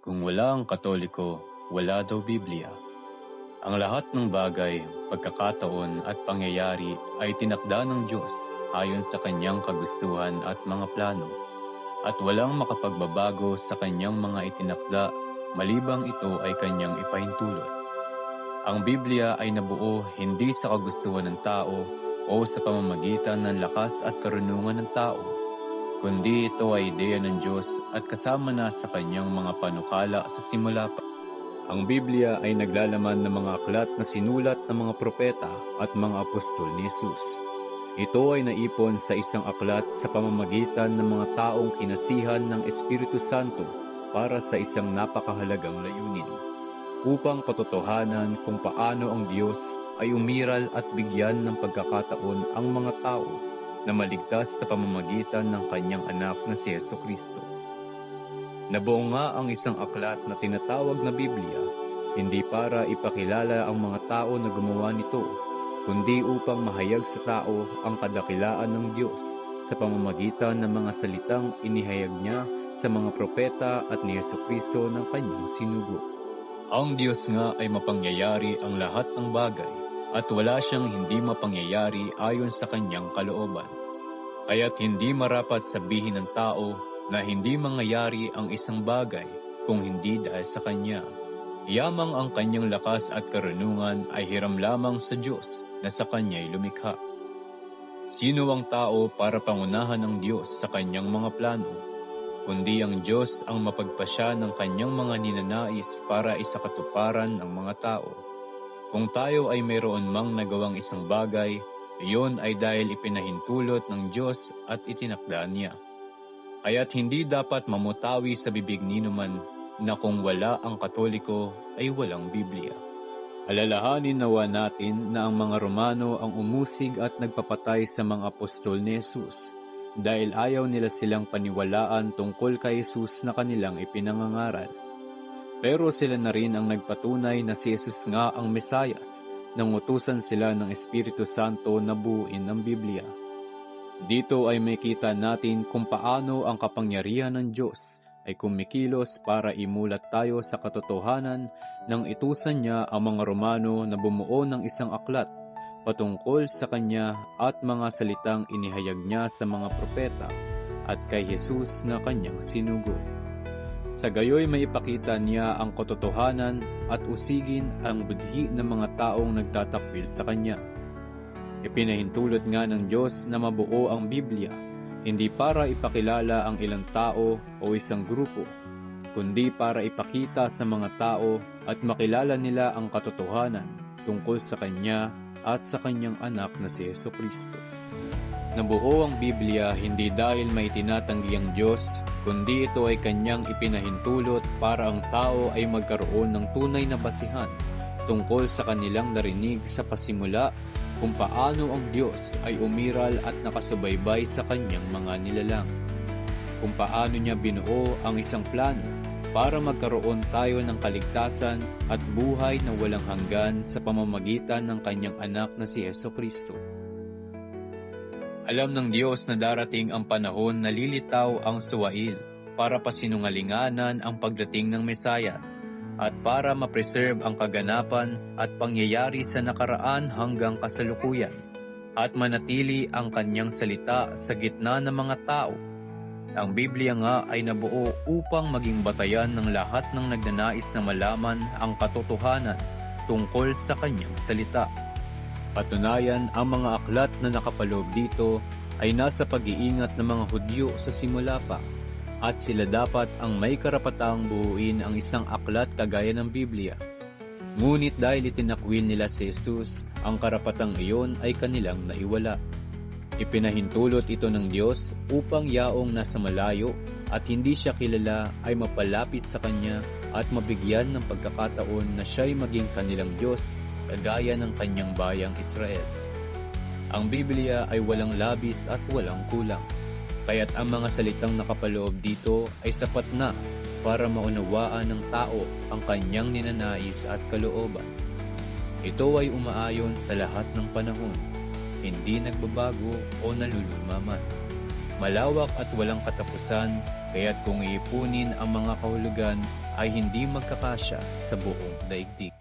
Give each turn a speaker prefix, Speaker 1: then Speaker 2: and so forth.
Speaker 1: Kung wala ang Katoliko, wala daw Biblia. Ang lahat ng bagay, pagkakataon at pangyayari ay tinakda ng Diyos ayon sa kanyang kagustuhan at mga plano, at walang makapagbabago sa kanyang mga itinakda malibang ito ay kanyang ipahintulot. Ang Biblia ay nabuo hindi sa kagustuhan ng tao o sa pamamagitan ng lakas at karunungan ng tao, kundi ito ay ideya ng Diyos at kasama na sa kanyang mga panukala sa simula pa. Ang Biblia ay naglalaman ng mga aklat na sinulat ng mga propeta at mga apostol ni Jesus. Ito ay naipon sa isang aklat sa pamamagitan ng mga taong kinasihan ng Espiritu Santo para sa isang napakahalagang layunin, upang patotohanan kung paano ang Diyos ay umiral at bigyan ng pagkakataon ang mga tao na maligtas sa pamamagitan ng kanyang anak na si Jesucristo. Nabuo nga ang isang aklat na tinatawag na Biblia, hindi para ipakilala ang mga tao na gumawa nito, kundi upang mahayag sa tao ang kadakilaan ng Diyos sa pamamagitan ng mga salitang inihayag niya sa mga propeta at ni Jesucristo ng kanyang sinugo. Ang Diyos nga ay mapangyayari ang lahat ng bagay, at wala siyang hindi mapangyayari ayon sa kanyang kalooban. Kaya't hindi marapat sabihin ng tao na hindi mangyayari ang isang bagay kung hindi dahil sa Kanya. Yamang ang Kanyang lakas at karunungan ay hiram lamang sa Diyos na sa Kanya'y lumikha. Sino ang tao para pangunahan ng Diyos sa Kanyang mga plano? Kundi ang Diyos ang mapagpasya ng Kanyang mga ninanais para isakatuparan ng mga tao. Kung tayo ay mayroon mang nagawang isang bagay, iyon ay dahil ipinahintulot ng Diyos at itinakda niya. Kaya't hindi dapat mamutawi sa bibig ninuman na kung wala ang Katoliko ay walang Biblia. Alalahanin nawa natin na ang mga Romano ang umusig at nagpapatay sa mga apostol ni Jesus dahil ayaw nila silang paniwalaan tungkol kay Jesus na kanilang ipinangangaral. Pero sila na rin ang nagpatunay na si Jesus nga ang Mesayas nang utusan sila ng Espiritu Santo na buuin ang Biblia. Dito ay makita natin kung paano ang kapangyarihan ng Diyos ay kumikilos para imulat tayo sa katotohanan nang itusan niya ang mga Romano na bumuo ng isang aklat patungkol sa Kanya at mga salitang inihayag niya sa mga propeta at kay Jesus na Kanyang sinugo. Sa gayoy may ipakita niya ang katotohanan at usigin ang budhi ng mga taong nagtatakwil sa Kanya. Ipinahintulot nga ng Diyos na mabuo ang Biblia, hindi para ipakilala ang ilang tao o isang grupo, kundi para ipakita sa mga tao at makilala nila ang katotohanan tungkol sa Kanya at sa Kanyang anak na si Jesucristo. Nabuo ang Biblia hindi dahil may tinatanggi ang Diyos, kundi ito ay Kanyang ipinahintulot para ang tao ay magkaroon ng tunay na basihan tungkol sa kanilang narinig sa pasimula kung paano ang Diyos ay umiral at nakasubaybay sa Kanyang mga nilalang. Kung paano niya binuo ang isang plano para magkaroon tayo ng kaligtasan at buhay na walang hanggan sa pamamagitan ng Kanyang anak na si Jesucristo. Alam ng Diyos na darating ang panahon na lilitaw ang suwail para pasinungalinganan ang pagdating ng Mesayas, at para ma-preserve ang kaganapan at pangyayari sa nakaraan hanggang kasalukuyan, at manatili ang Kanyang salita sa gitna ng mga tao. Ang Biblia nga ay nabuo upang maging batayan ng lahat ng nagnanais na malaman ang katotohanan tungkol sa Kanyang salita. Patunayan, ang mga aklat na nakapaloob dito ay nasa pag-iingat ng mga Hudyo sa simula pa, at sila dapat ang may karapatang buuin ang isang aklat kagaya ng Biblia. Ngunit dahil itinakwil nila si Jesus, ang karapatang iyon ay kanilang naiwala. Ipinahintulot ito ng Diyos upang yaong nasa malayo at hindi siya kilala ay mapalapit sa Kanya at mabigyan ng pagkakataon na siya'y maging kanilang Diyos kagaya ng Kanyang bayang Israel. Ang Biblia ay walang labis at walang kulang. Kaya't ang mga salitang nakapaloob dito ay sapat na para maunawaan ng tao ang kanyang ninanais at kalooban. Ito ay umaayon sa lahat ng panahon, hindi nagbabago o naluluma man. malawak at walang katapusan, kaya't kung iipunin ang mga kahulugan ay hindi magkakasya sa buong daigdig.